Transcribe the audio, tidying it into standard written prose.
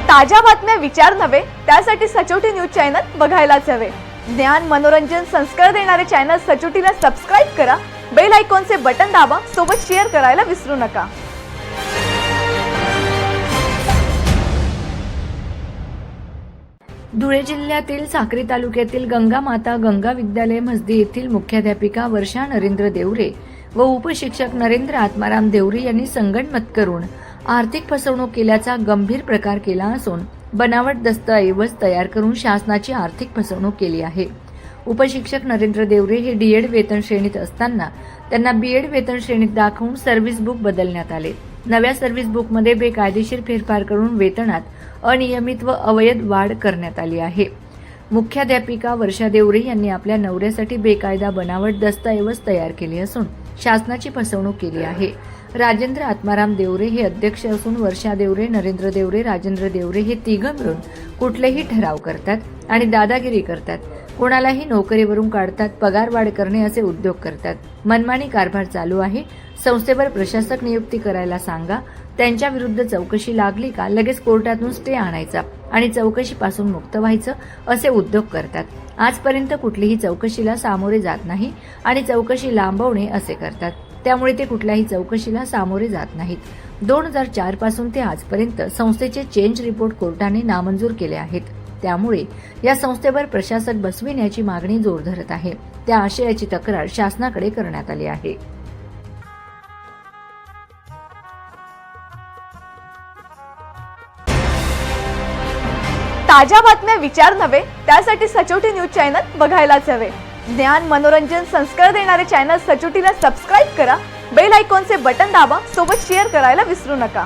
ताज्या बातम्या विचार नव्हे त्यासाठी सचोटी न्यूज चॅनल बघायलाच हवे। ज्ञान मनोरंजन संस्कार देणारे चॅनल सचोटीला सबस्क्राइब करा, बेल आयकॉनचे बटन दाबा, सोबत शेअर करायला विसरू नका। धुळे जिल्ह्यातील साक्री तालुक्यातील गंगा माता गंगा विद्यालय मसदी येथील मुख्याध्यापिका वर्षा नरेंद्र देवरे व उपशिक्षक नरेंद्र आत्माराम देवरे यांनी संगनमत करून आर्थिक फसवणूक केल्याचा गंभीर प्रकार केला असून बनावट दस्तऐवज तयार करून शासनाची आर्थिक फसवणूक केली आहे। उपशिक्षक नरेंद्र देवरे हे डीएड वेतन श्रेणीत असताना त्यांना बीएड वेतन श्रेणीत दाखवून सर्व्हिस बुक बदलण्यात आले। नव्या सर्व्हिस बुकमध्ये बेकायदेशीर फेरफार करून वेतनात अनियमित व अवैध वाढ करण्यात आली आहे। मुख्याध्यापिका वर्षा देवरे यांनी आपल्या नवऱ्यासाठी बेकायदा बनावट दस्तऐवज तयार केले असून शासनाची फसवणूक केली आहे। राजेंद्र आत्माराम देवरे हे अध्यक्ष असून वर्षा देवरे, नरेंद्र देवरे, राजेंद्र देवरे हे तिघं मिळून कुठलेही ठराव करतात आणि दादागिरी करतात, कोणालाही नोकरीवरून काढतात, पगारवाढ करणे असे उद्योग करतात। मनमानी कारभार चालू आहे। संस्थेवर प्रशासक नियुक्ती करायला सांगा, त्यांच्या विरुद्ध चौकशी लागली का लगेच कोर्टातून स्टे आणायचा आणि चौकशीपासून मुक्त व्हायचं असे उद्योग करतात। आजपर्यंत कुठलीही चौकशीला सामोरे जात नाही आणि चौकशी लांबवणे असे करतात, त्यामुळे ते कुठल्याही चौकशीला सामोरे जात नाहीत। 2004 पासून ते आजपर्यंत संस्थेचे चेंज रिपोर्ट कोर्टाने नामंजूर केले आहेत, त्यामुळे या संस्थेवर प्रशासक बसविण्याची मागणी जोर धरत आहे। त्या आशयाची तक्रार शासनाकडे करण्यात आली आहे। ताज्या बातम्या विचार नव्हे त्यासाठी सचोटी न्यूज चॅनल बघायलाच हवे। ज्ञान मनोरंजन संस्कार देणारे चॅनल सचोटीला सबस्क्राइब करा, बेल आयकॉनचे बटन दाबा, सोबत शेअर करायला विसरू नका।